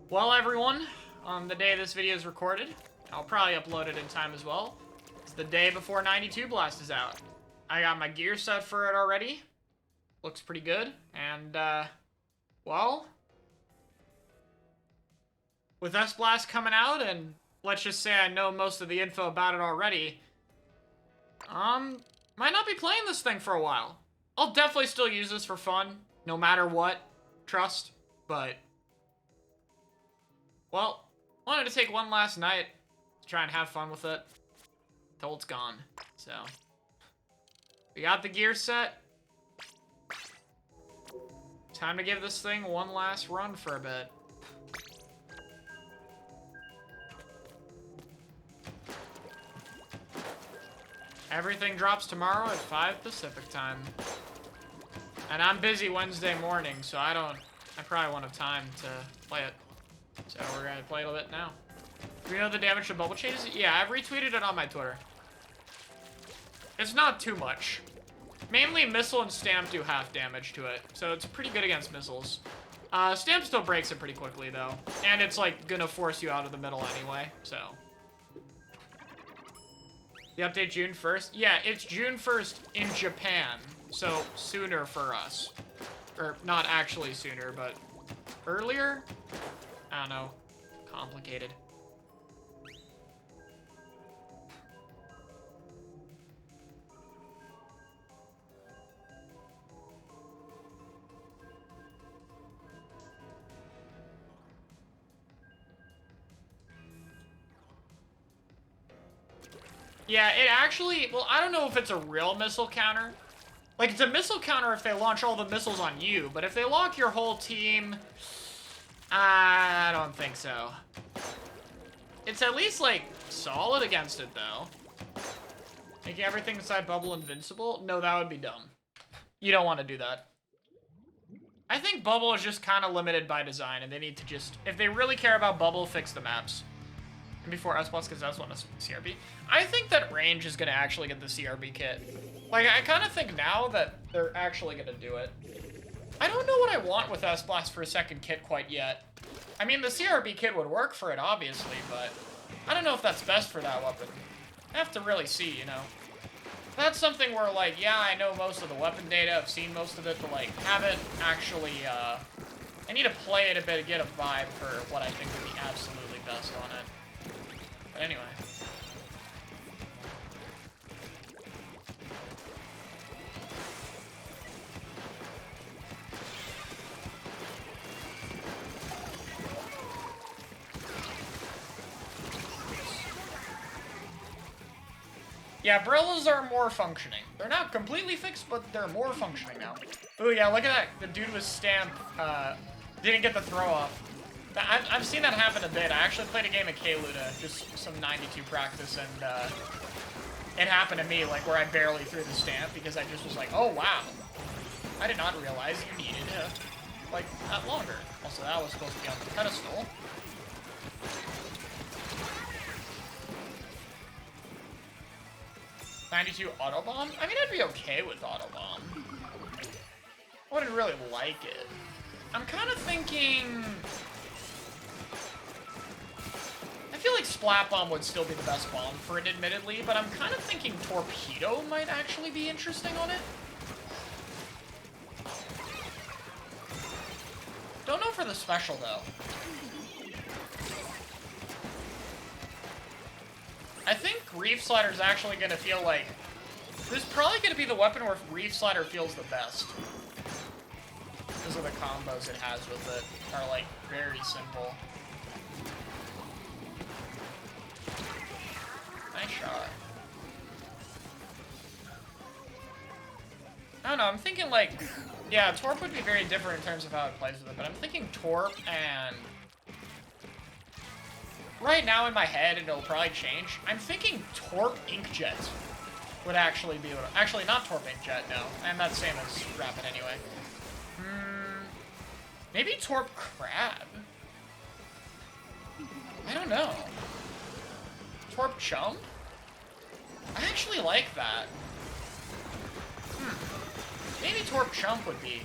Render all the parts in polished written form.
Well, everyone, on the day this video is recorded, I'll probably upload it in time as well. It's the day before 92 Blast is out. I got my gear set for it already. Looks pretty good. And, well, with S-Blast coming out, and let's just say I know most of the info about it already, might not be playing this thing for a while. I'll definitely still use this for fun, no matter what, trust, but, well, wanted to take one last night to try and have fun with it till it's gone. So, we got the gear set. Time to give this thing one last run for a bit. Everything drops tomorrow at 5 Pacific time. And I'm busy Wednesday morning, so I probably won't have time to play it. So we're gonna play it a bit now. Do you know the damage to bubble changes? Yeah, I've retweeted it on my Twitter. It's not too much. Mainly missile and stamp do half damage to it, so it's pretty good against missiles. Stamp still breaks it pretty quickly though, and it's like gonna force you out of the middle anyway, so. The update June 1st? Yeah, it's June 1st in Japan, so sooner for us. Or not actually sooner, but earlier? I don't know. Complicated. Yeah, it actually, well, I don't know if it's a real missile counter. Like, it's a missile counter if they launch all the missiles on you, but if they lock your whole team, I don't think so. It's at least, like, solid against it, though. Making everything inside bubble invincible? No, that would be dumb. You don't want to do that. I think bubble is just kind of limited by design, and they need to just, if they really care about bubble, fix the maps. Before S+, because S1 is CRB. I think that range is going to actually get the CRB kit. Like, I kind of think now that they're actually going to do it. I don't know what I want with S-Blast for a second kit quite yet. I mean, the CRB kit would work for it, obviously, but I don't know if that's best for that weapon. I have to really see, you know. That's something where, like, yeah, I know most of the weapon data, I've seen most of it, but, like, haven't actually, I need to play it a bit to get a vibe for what I think would be absolutely best on it. But anyway. Yeah, Brillas are more functioning. They're not completely fixed, but they're more functioning now. Ooh, yeah, look at that. The dude with stamp didn't get the throw off. I've seen that happen a bit. I actually played a game of K-Luda, just some 92 practice, and it happened to me, like, where I barely threw the stamp because I just was like, oh, wow. I did not realize you needed, like, that longer. Also, that was supposed to be on the pedestal. '92 Autobomb? I mean, I'd be okay with Autobomb. I wouldn't really like it. I'm kind of thinking... I feel like Splat Bomb would still be the best bomb for it, admittedly, but I'm kind of thinking Torpedo might actually be interesting on it. Don't know for the special, though. I think Reef Slider is actually going to feel like... This is probably going to be the weapon where Reef Slider feels the best. Because of the combos it has with it are, like, very simple. Nice shot. I don't know, I'm thinking, like... Yeah, Torp would be very different in terms of how it plays with it, but I'm thinking Torp and... Right now in my head, and it'll probably change, I'm thinking Torp Inkjet would actually be... Actually, not Torp Inkjet, no. I'm not saying as Rapid anyway. Maybe Torp Crab? I don't know. Torp Chum? I actually like that. Maybe Torp Chump would be,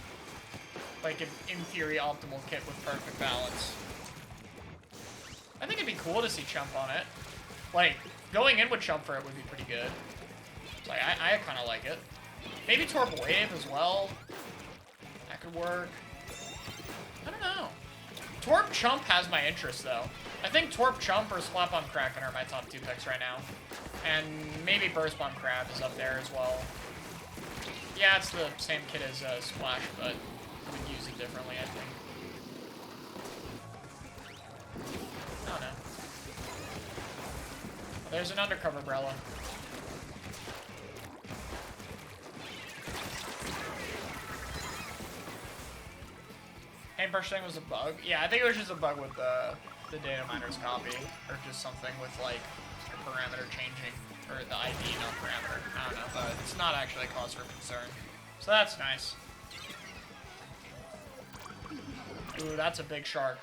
like, an in theory optimal kit with perfect balance. cool to see Chump on it. Like, going in with Chump for it would be pretty good. So I kind of like it. Maybe Torp Wave as well. That could work. I don't know. Torp Chump has my interest, though. I think Torp Chump or Splat Bomb Kraken are my top 2 picks right now. And maybe Burst Bomb Crab is up there as well. Yeah, it's the same kit as Splash, but would use it differently, I think. I don't know. There's an undercover umbrella. Paintbrush thing was a bug? Yeah, I think it was just a bug with the data miner's copy. Or just something with, like, the parameter changing. Or the ID, not parameter. I don't know, but it's not actually a cause for concern. So that's nice. Ooh, that's a big shark.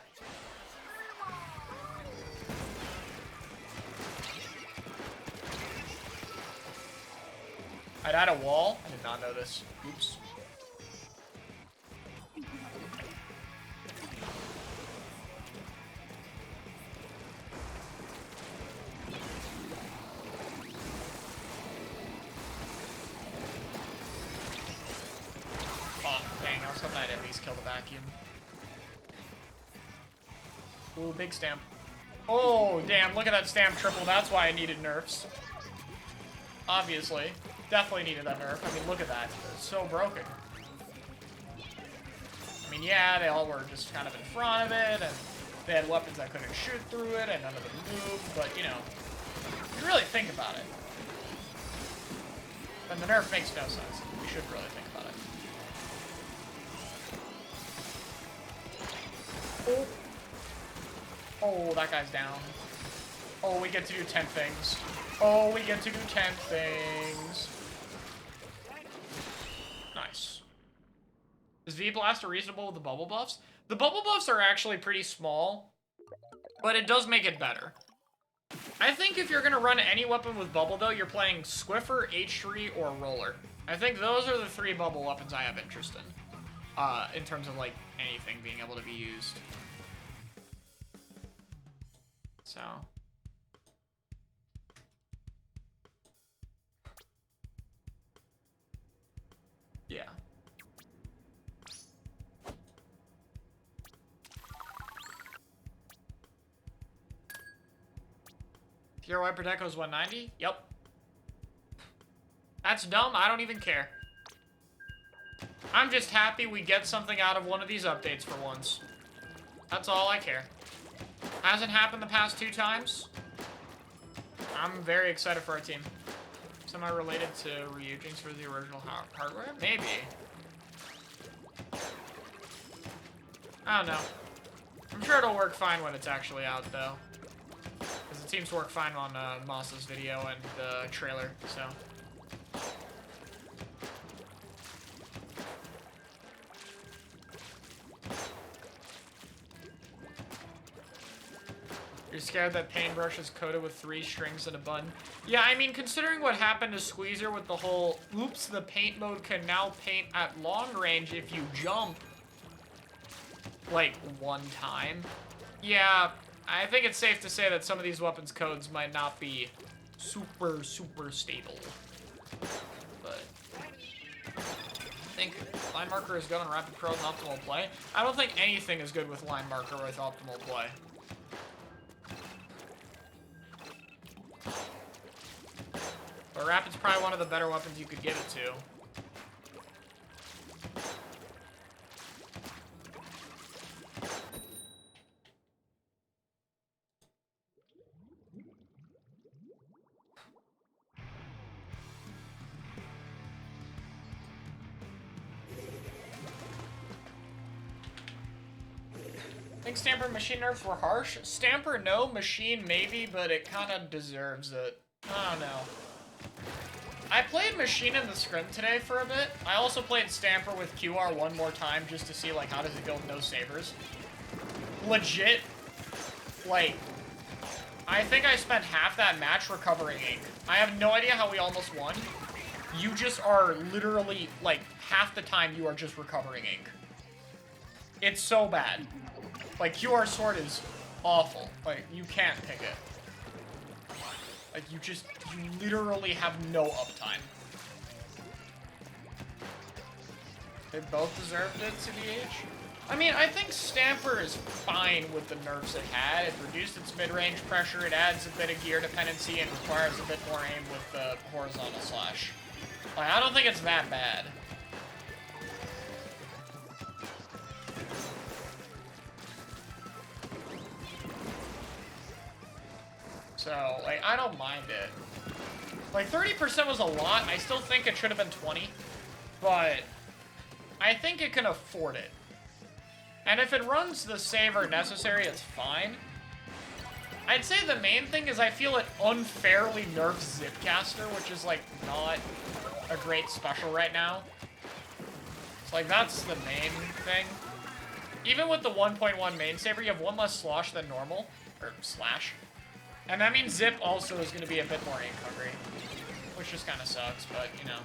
I'd add a wall. I did not know this. Oops. Oh, dang, I was hoping I'd at least kill the vacuum. Ooh, big stamp. Oh, damn, look at that stamp triple. That's why I needed nerfs. Obviously. Definitely needed that nerf. I mean, look at that. It's so broken. I mean, yeah, they all were just kind of in front of it, and they had weapons that couldn't shoot through it, and none of them moved, but, you know, if you really think about it, then the nerf makes no sense. We should really think about it. Oh. Oh, that guy's down. Oh, we get to do 10 things. Oh, we get to do 10 things. Nice. Is V-Blaster reasonable with the bubble buffs? The bubble buffs are actually pretty small, but it does make it better. I think if you're going to run any weapon with bubble, though, you're playing Squiffer, H3, or Roller. I think those are the 3 bubble weapons I have interest in terms of, like, anything being able to be used. So... yeah. Pure White Protecto is 190? Yep. That's dumb. I don't even care. I'm just happy we get something out of one of these updates for once. That's all I care. Hasn't happened the past 2 times. I'm very excited for our team. Semi-related to reagings for the original hardware? Maybe. I don't know. I'm sure it'll work fine when it's actually out, though. Because it seems to work fine on Moss's video and the trailer, so... You're scared that Paintbrush is coated with 3 strings and a button? Yeah, I mean, considering what happened to Squeezer with the whole, oops, the paint mode can now paint at long range if you jump, like, 1 time. Yeah, I think it's safe to say that some of these weapons codes might not be super, super stable. But I think Line Marker is good on Rapid Pro and Optimal Play. I don't think anything is good with Line Marker with Optimal Play. But Rapid's probably one of the better weapons you could give it to. Think Stamper Machine nerfs were harsh? Stamper, no. Machine, maybe, but it kind of deserves it. I don't know. I played Machine in the scrim today for a bit. I also played Stamper with QR one more time just to see, like, how does it go with no sabers. Legit, like, I think I spent half that match recovering ink. I have no idea how we almost won. You just are literally, like, half the time you are just recovering ink. It's so bad. Like, QR Sword is awful. Like, you can't pick it. Like, you literally have no uptime. They both deserved it, CBH. I mean, I think Stamper is fine with the nerfs it had. It reduced its mid-range pressure, it adds a bit of gear dependency, and requires a bit more aim with the horizontal slash. Like, I don't think it's that bad. So, like, I don't mind it. Like, 30% was a lot. I still think it should have been 20. But I think it can afford it. And if it runs the saver necessary, it's fine. I'd say the main thing is I feel it unfairly nerfs Zipcaster, which is, like, not a great special right now. So, like, that's the main thing. Even with the 1.1 main saver, you have one less slosh than normal. Or slash. And that means Zip also is going to be a bit more aim hungry. Which just kind of sucks, but, you know.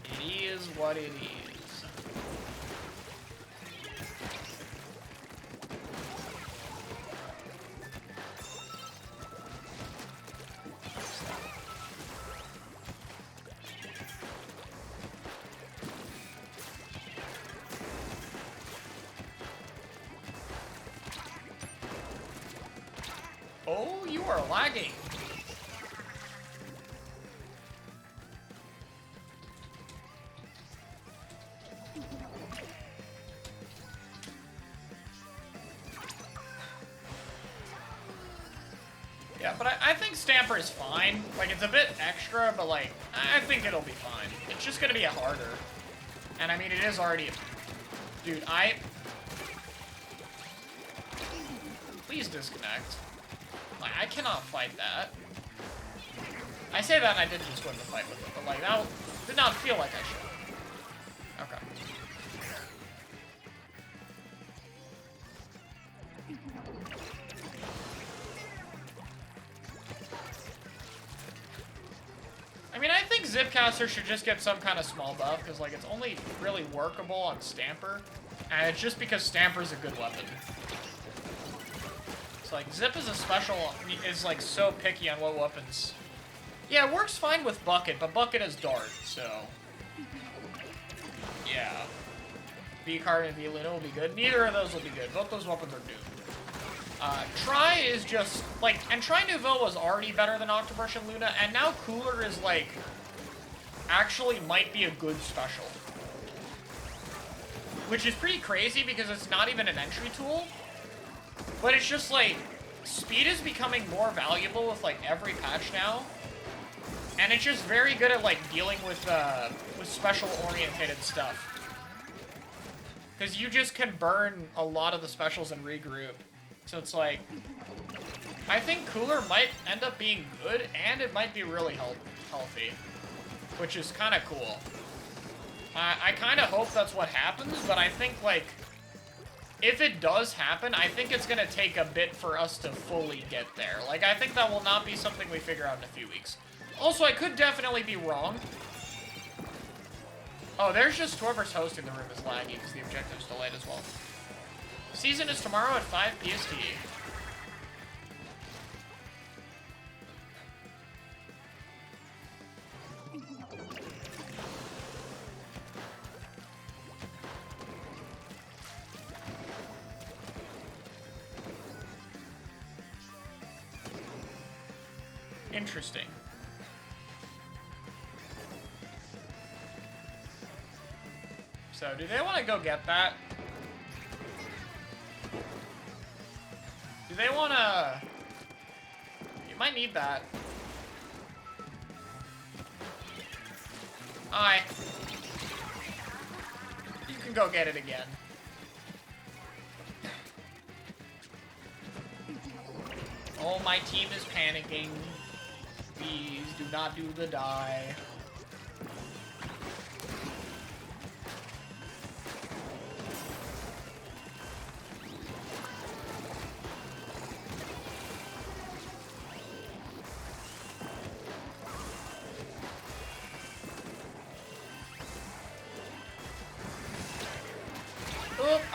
It is what it is. Oh, you are lagging. Yeah, but I think Stamper is fine. Like, it's a bit extra, but, like, I think it'll be fine. It's just gonna be a harder. And, I mean, it is already... Dude, Please disconnect. Like, I cannot fight that. I say that and I did just win the fight with it, but, like, that did not feel like I should. Okay. I mean, I think Zipcaster should just get some kind of small buff, because, like, it's only really workable on Stamper, and it's just because Stamper's a good weapon. It's like, Zip is a special, is, like, so picky on what weapons. Yeah, it works fine with Bucket, but Bucket is Dart, so... Yeah. V-Card and V-Luna will be good. Neither of those will be good. Both those weapons are doomed. Try is just, like, and Try Nouveau was already better than Octoburst and Luna, and now Cooler is, like, actually might be a good special. Which is pretty crazy because it's not even an entry tool. But it's just, like, speed is becoming more valuable with, like, every patch now. And it's just very good at, like, dealing with special-orientated stuff. Because you just can burn a lot of the specials and regroup. So it's like, I think Cooler might end up being good, and it might be really healthy. Which is kind of cool. I kind of hope that's what happens, but I think, like, if it does happen, I think it's going to take a bit for us to fully get there. Like, I think that will not be something we figure out in a few weeks. Also, I could definitely be wrong. Oh, there's just whoever's hosting the room is laggy because the objective's delayed as well. Season is tomorrow at 5 PST. Interesting. So, do they want to go get that? Do they want to... You might need that. Hi. You can go get it again. Oh, my team is panicking. Please do not do the die.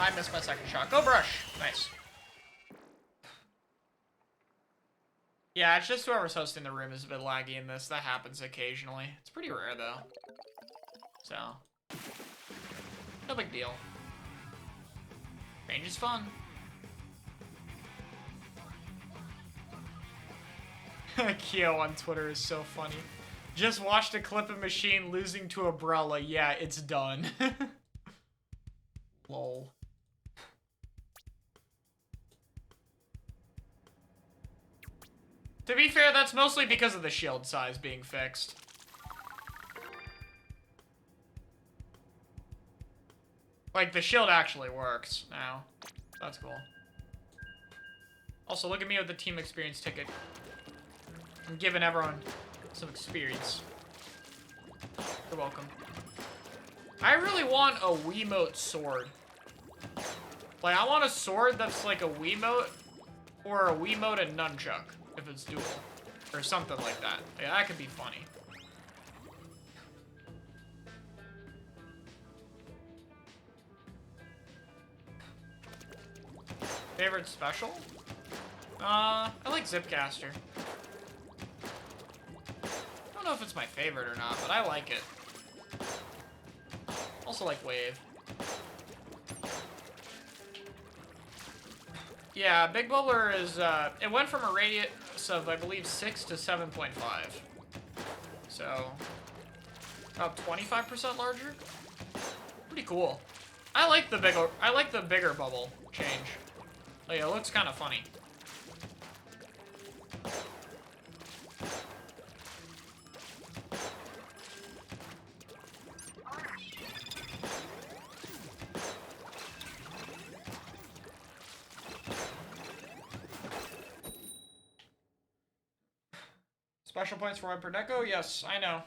I missed my second shot. Go brush. Nice. Yeah, it's just whoever's hosting the room is a bit laggy in this. That happens occasionally. It's pretty rare, though. So, no big deal. Range is fun. Kyo on Twitter is so funny. Just watched a clip of Machine losing to Umbrella. Yeah, it's done. Lol. To be fair, that's mostly because of the shield size being fixed. Like, the shield actually works now. That's cool. Also, look at me with the team experience ticket. I'm giving everyone some experience. You're welcome. I really want a Wiimote sword. Like, I want a sword that's like a Wiimote, or a Wiimote and nunchuck, if it's dual. Or something like that. Yeah, that could be funny. Favorite special? I like Zipcaster. I don't know if it's my favorite or not, but I like it. Also like Wave. Yeah, Big Bubbler is, it went from a radius of, I believe, 6 to 7.5. So, about 25% larger. Pretty cool. I like the bigger bubble change. Like, it looks kind of funny. Special points for 1 per deco? Yes, I know.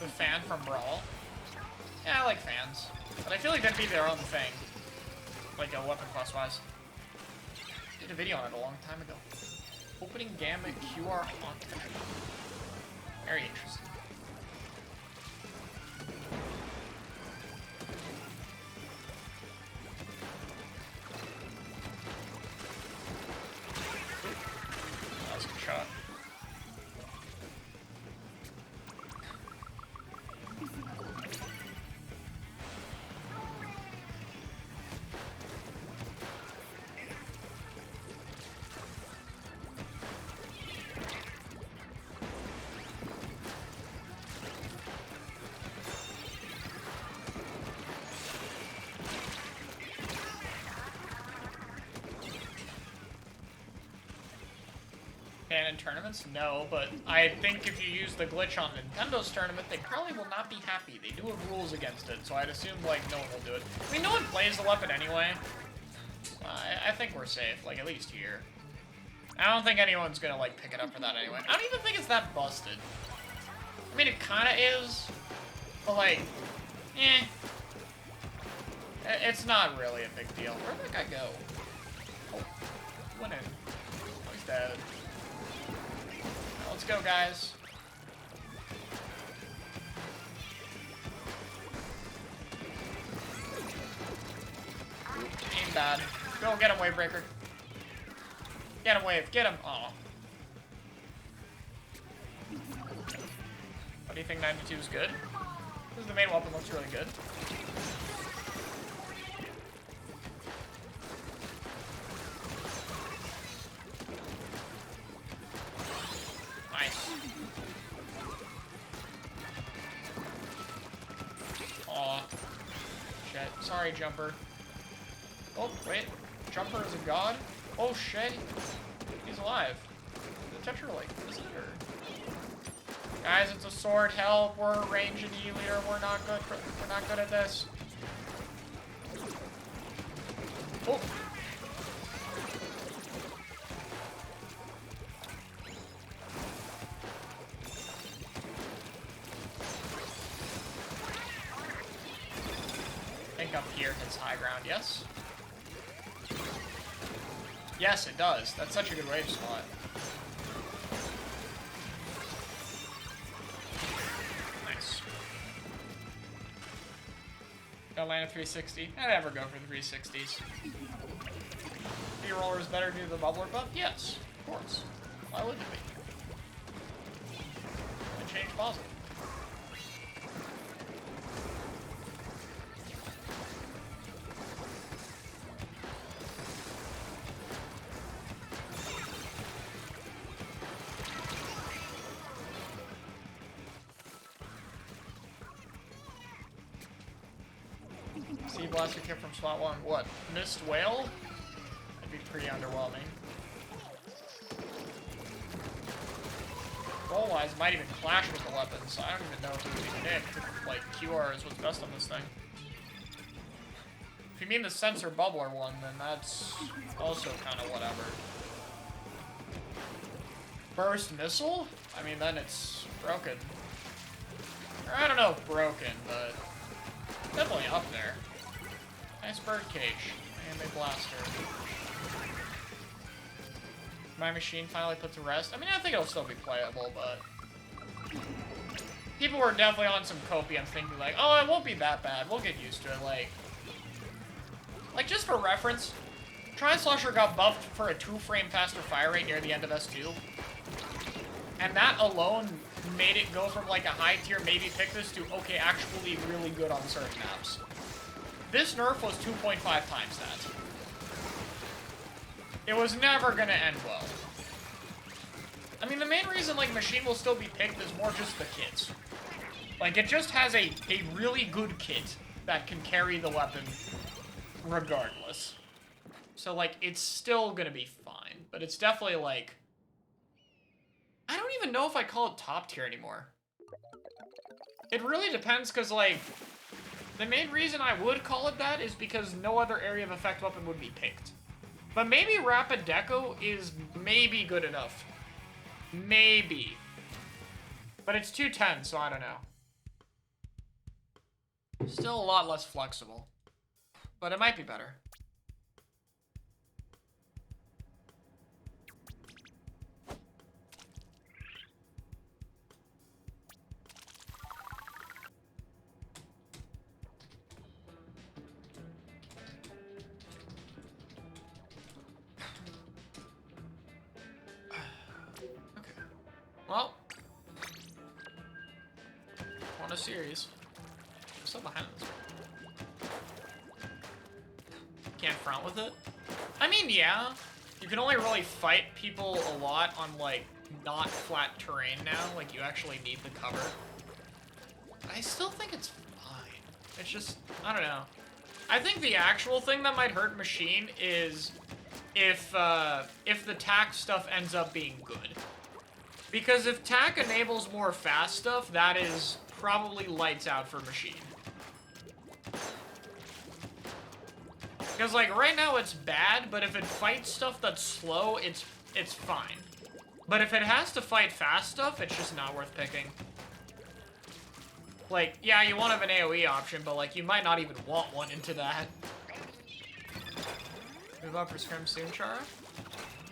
The fan from Brawl. Yeah, I like fans. But I feel like that'd be their own thing. Like a weapon class wise. Did a video on it a long time ago. Opening Gambit QR on. Very interesting. That was a good shot. In tournaments? No, but I think if you use the glitch on Nintendo's tournament, they probably will not be happy. They do have rules against it, so I'd assume, like, no one will do it. I mean, no one plays the weapon anyway. I think we're safe, like, at least here. I don't think anyone's gonna, like, pick it up for that anyway. I don't even think it's that busted. I mean, it kinda is, but, like, eh. It's not really a big deal. Where'd that guy go? Oh, he went in. Oh, he's dead. Let's go, guys. Aim bad. Go get him, Wavebreaker. Get him, Wave. Get him. Aw. What do you think 92 is good? This is the main weapon, looks really good. Nice. Aw. Shit. Sorry, Jumper. Oh, wait. Jumper is a god? Oh, shit. He's alive. architecture? Like, is it, or... Guys, it's a sword. Help! We're a range and E leader. We're not good at this. Oh. I think up here hits high ground, yes? Yes, it does. That's such a good wave spot. Nice. Got land a 360. I never go for the 360s. B-roller is better due to the bubbler buff? Yes, of course. Why wouldn't it be? And change positive. Sea blaster kit from slot 1. What? Missed whale? That'd be pretty underwhelming. Roll-wise, it might even clash with the weapons, so I don't even know if it would even hit. Like, QR is what's best on this thing. If you mean the sensor bubbler one, then that's also kind of whatever. Burst missile? I mean, then it's broken. Or I don't know if broken, but definitely up there. Nice bird cage. And a blaster. My machine finally put to rest. I mean, I think it'll still be playable, but... People were definitely on some copium thinking like, oh, it won't be that bad. We'll get used to it. Like just for reference, Tri-Slosher got buffed for a 2-frame faster fire rate near the end of S2. And that alone made it go from like a high tier maybe pick this to, okay, actually really good on certain maps. This nerf was 2.5 times that. It was never gonna end well. I mean, the main reason, like, Machine will still be picked is more just the kits. Like, it just has a really good kit that can carry the weapon regardless. So, like, it's still gonna be fine. But it's definitely, like... I don't even know if I call it top tier anymore. It really depends, because, like... The main reason I would call it that is because no other area of effect weapon would be picked. But maybe Rapid Deco is maybe good enough. Maybe. But it's 210, so I don't know. Still a lot less flexible. But it might be better. Well, won a series. I'm still behind this. Can't front with it? I mean, yeah. You can only really fight people a lot on, like, not flat terrain now. Like, you actually need the cover. I still think it's fine. It's just, I don't know. I think the actual thing that might hurt Machine is if the tack stuff ends up being good. Because if tack enables more fast stuff, that is probably lights out for Machine. Because, like, right now it's bad, but if it fights stuff that's slow, it's fine. But if it has to fight fast stuff, it's just not worth picking. Like, yeah, you want to have an AoE option, but, like, you might not even want one into that. Move up for Scrim soon, Chara?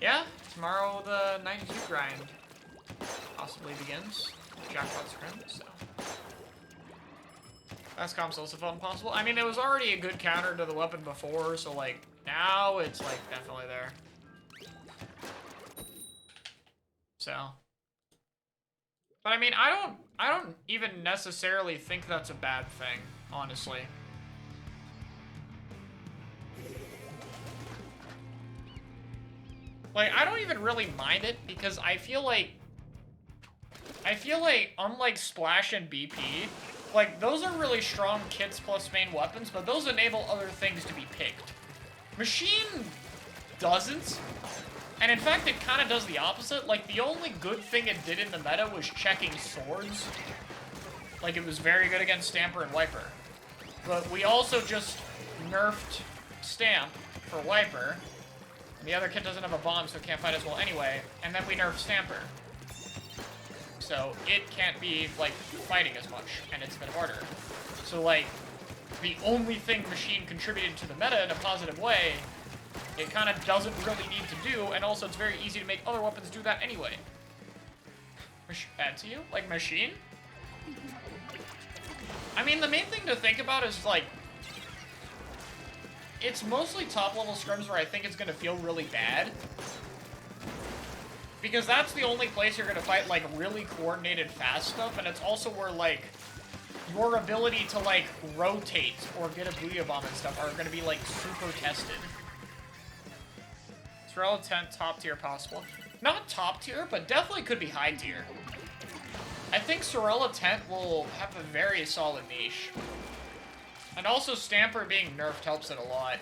Yeah, tomorrow the 92 grind possibly begins. Jackpot Scrim, so. Fast comp's also felt impossible. I mean, it was already a good counter to the weapon before, so, like, now it's, like, definitely there. So. But, I mean, I don't even necessarily think that's a bad thing, honestly. Like, I don't even really mind it, because I feel like, unlike Splash and BP, like, those are really strong kits plus main weapons, but those enable other things to be picked. Machine doesn't. And in fact, it kind of does the opposite. Like, the only good thing it did in the meta was checking swords. Like, it was very good against Stamper and Wiper. But we also just nerfed Stamp for Wiper. And the other kid doesn't have a bomb, so it can't fight as well anyway. And then we nerfed Stamper. So it can't be, like, fighting as much, and it's been harder. So, like, the only thing Machine contributed to the meta in a positive way, it kind of doesn't really need to do, and also it's very easy to make other weapons do that anyway. Bad to you? Like Machine? I mean, the main thing to think about is, like, it's mostly top-level scrims where I think it's going to feel really bad. Because that's the only place you're going to fight, like, really coordinated fast stuff, and it's also where, like, your ability to, like, rotate or get a Booyah Bomb and stuff are going to be, like, super tested. Sorella 10, top tier possible. Not top tier, but definitely could be high tier. I think Sorella Tent will have a very solid niche. And also Stamper being nerfed helps it a lot.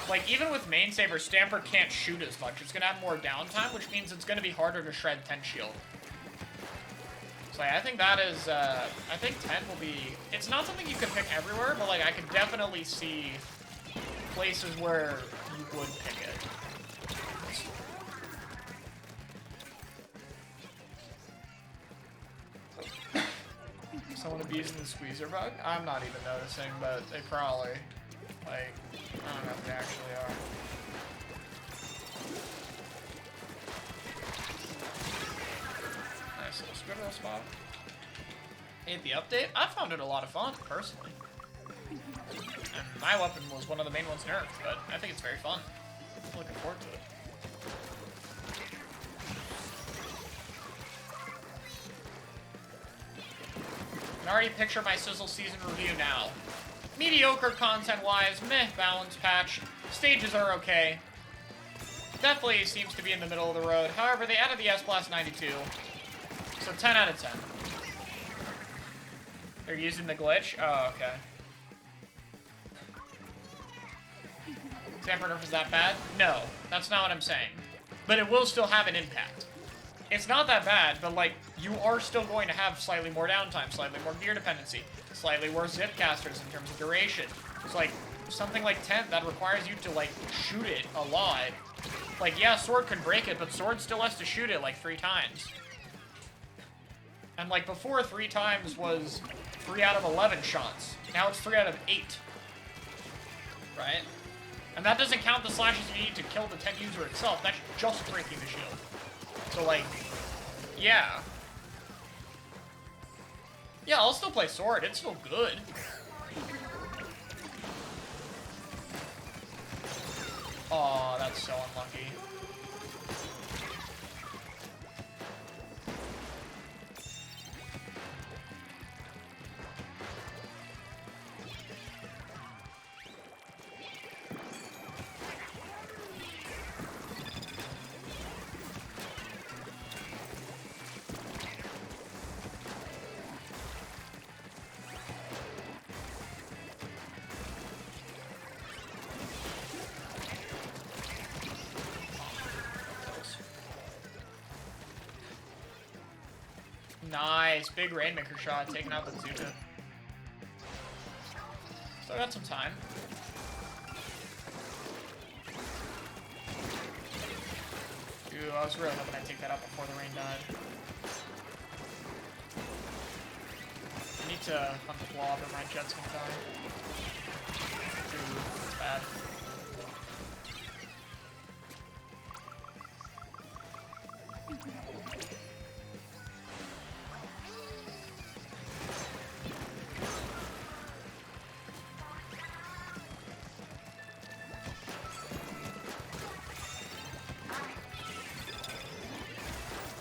Like, even with Main Saber, Stamper can't shoot as much. It's gonna have more downtime, which means it's gonna be harder to shred Tent Shield. So yeah, I think that is, I think Tent will be... It's not something you can pick everywhere, but, like, I could definitely see places where you would pick it. Someone abusing the squeezer bug? I'm not even noticing, but they probably, like, I don't know if they actually are. Nice little scribble spot. Hate the update? I found it a lot of fun, personally. And my weapon was one of the main ones nerfed, but I think it's very fun. I'm looking forward to it. I can already picture my Sizzle season review now. Mediocre content-wise, meh balance patch. Stages are okay. Definitely seems to be in the middle of the road. However, they added the S-Blast 92. So 10 out of 10. They're using the glitch? Oh, okay. Stamper nerf is that bad? No, that's not what I'm saying. But it will still have an impact. It's not that bad, but, like, you are still going to have slightly more downtime, slightly more gear dependency, slightly worse zip casters in terms of duration. It's like, something like Tent that requires you to, like, shoot it a lot. Like, yeah, Sword can break it, but Sword still has to shoot it, like, 3 times. And, like, before 3 times was 3 out of 11 shots. Now it's 3 out of 8. Right? And that doesn't count the slashes you need to kill the Tent user itself. That's just breaking the shield. So, like, yeah. Yeah, I'll still play Sword. It's still good. Aw, that's so unlucky. Nice, big Rainmaker shot, taking out the Zuka. Still got some time. Ooh, I was really hoping I'd take that out before the rain died. I need to hunt the blob or my jet's gonna die. Ooh, that's bad.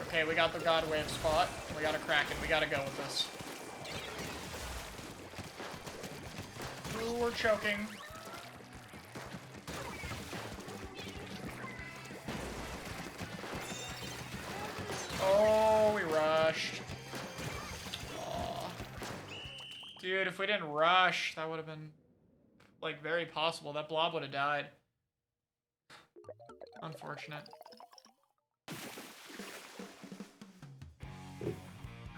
Okay, we got the God Wave spot. We got a Kraken. We gotta go with this. Ooh, we're choking. Oh, we rushed. Aw. Dude, if we didn't rush, that would have been, like, very possible. That blob would have died. Unfortunate.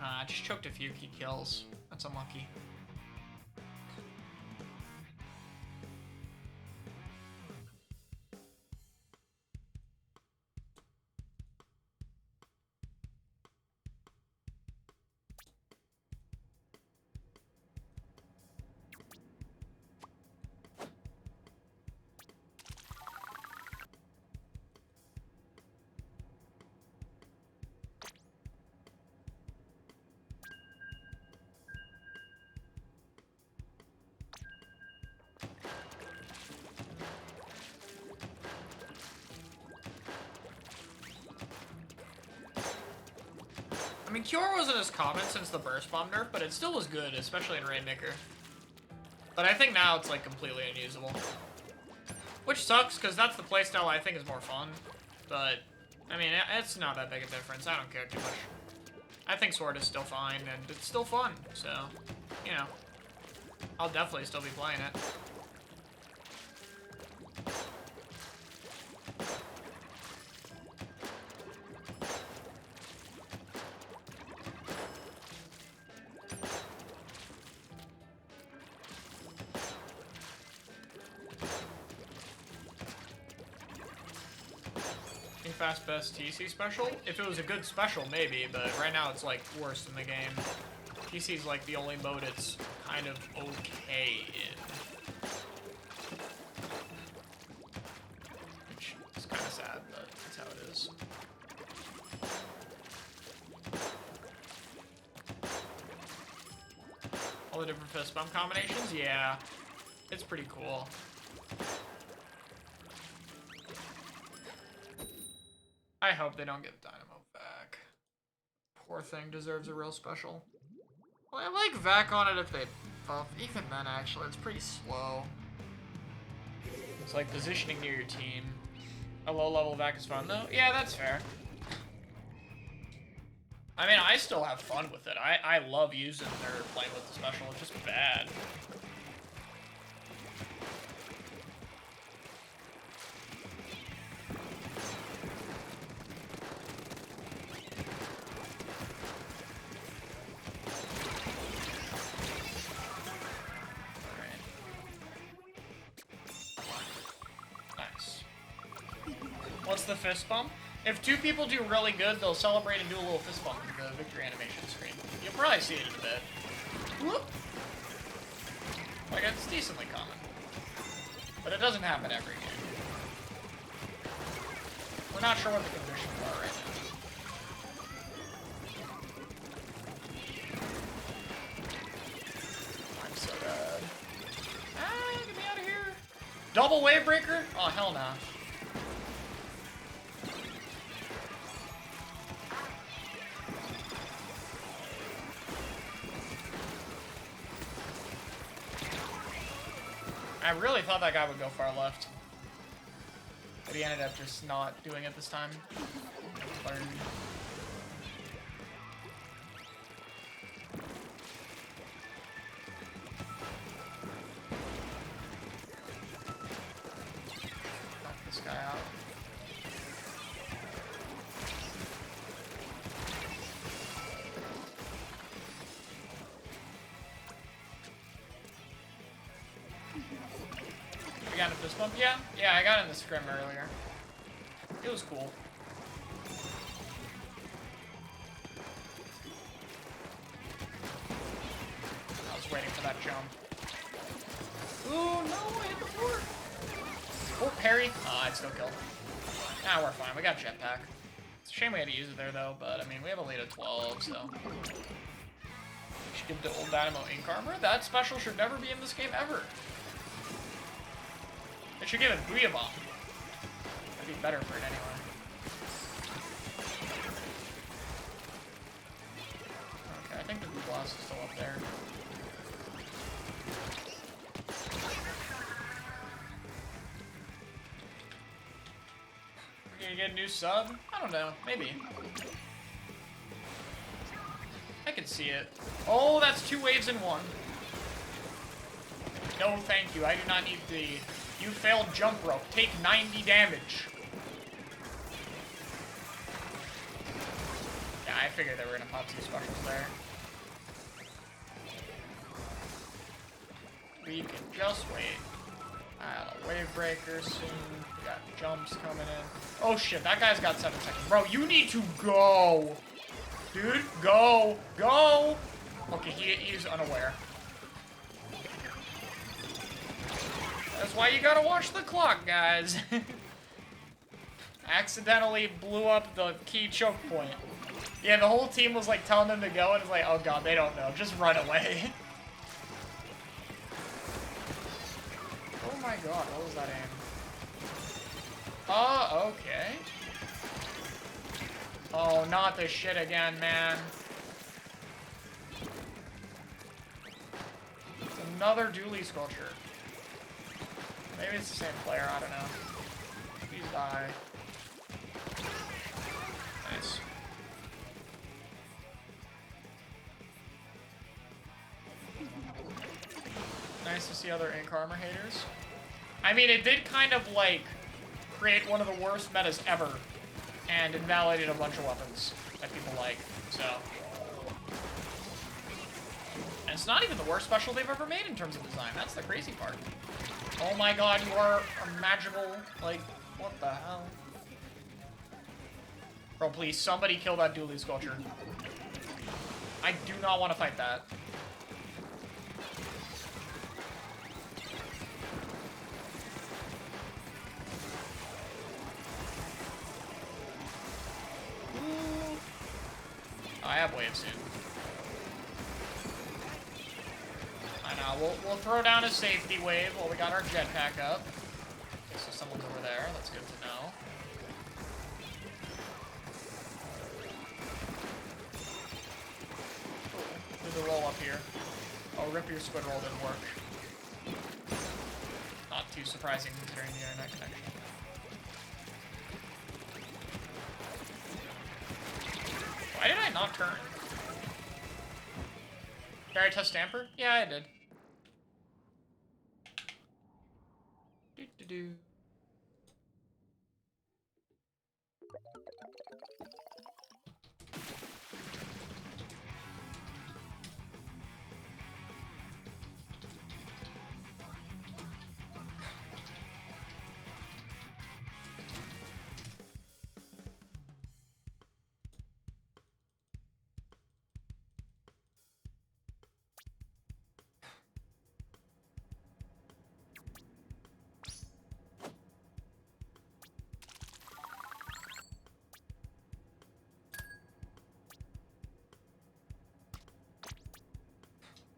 I just choked a few key kills. That's unlucky. I mean, Cure wasn't as common since the Burst Bomb nerf, but it still was good, especially in Rainmaker. But I think now it's, like, completely unusable. Which sucks, because that's the playstyle I think is more fun. But, I mean, it's not that big a difference. I don't care too much. I think Sword is still fine, and it's still fun, so, you know. I'll definitely still be playing it. Fast best TC special? If it was a good special, maybe, but right now it's like worst in the game. TC's like the only mode it's kind of okay in. Which is kind of sad, but that's how it is. All the different fist bump combinations? Yeah. It's pretty cool. I hope they don't give Dynamo back. Poor thing deserves a real special. Well, I like Vac on it if they buff. Even then, actually, it's pretty slow. It's like positioning near your team. A low-level Vac is fun, though? Yeah, that's fair. I mean, I still have fun with it. I love using or playing with the special. It's just bad. What's the fist bump? If two people do really good, they'll celebrate and do a little fist bump in the victory animation screen. You'll probably see it in a bit. Whoop. Like, it's decently common. But it doesn't happen every game. We're not sure what the conditions are right now. I'm so bad. Ah, get me out of here. Double wave breaker? Oh, hell no. I really thought that guy would go far left. But he ended up just not doing it this time. Learned. Knock this guy out. I got a fist bump? Yeah, I got in the scrim earlier. It was cool. I was waiting for that jump. Ooh, no, I hit the floor. Oh, parry. I'd still kill. Nah, we're fine. We got jetpack. It's a shame we had to use it there, though, but, I mean, we have a lead of 12, so... We should give the old Dynamo ink armor. That special should never be in this game, ever. It should give it Booyah Bomb. That'd be better for it anyway. Okay, I think the Blue Blast is still up there. We're gonna get a new sub? I don't know. Maybe. I can see it. Oh, that's 2 waves in 1. No, thank you. I do not need the... You failed jump rope. Take 90 damage. Yeah, I figured they were gonna pop 2 specials there. We can just wait. I got a wave breaker soon. We got jumps coming in. Oh shit, that guy's got 7 seconds. Bro, you need to go. Dude, go. Go. Okay, he's unaware. That's why you gotta watch the clock, guys. Accidentally blew up the key choke point. Yeah, the whole team was like telling them to go, and it's like, oh god, they don't know. Just run away. Oh my god, what was that aim? Oh, okay. Oh, not this shit again, man. It's another dually sculpture. Maybe it's the same player, I don't know. Please die. Nice. Nice to see other ink armor haters. I mean, it did kind of, like, create one of the worst metas ever, and invalidated a bunch of weapons that people like, so. And it's not even the worst special they've ever made in terms of design. That's the crazy part. Oh my god, you are a magical, like, what the hell? Bro, please, somebody kill that dually sculpture. I do not want to fight that. I have waves soon. I know, we'll throw down a safety wave while we got our jetpack up. Okay, so someone's over there, that's good to know. Ooh, do the roll up here. Oh, rip your squid roll didn't work. Not too surprising considering the internet connection. Why did I not turn? Did I test Stamper? Yeah, I did. Do-do-do.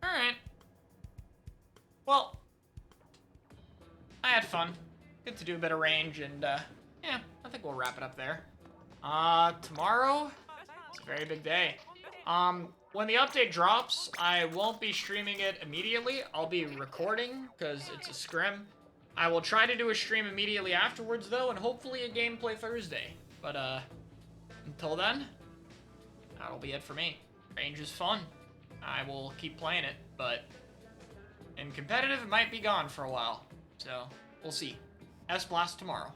Alright. Well, I had fun. Good to do a bit of range, and, yeah, I think we'll wrap it up there. Tomorrow, it's a very big day. When the update drops, I won't be streaming it immediately. I'll be recording, because it's a scrim. I will try to do a stream immediately afterwards, though, and hopefully a gameplay Thursday. But, until then, that'll be it for me. Range is fun. I will keep playing it, but in competitive, it might be gone for a while. So, we'll see. S-Blast tomorrow.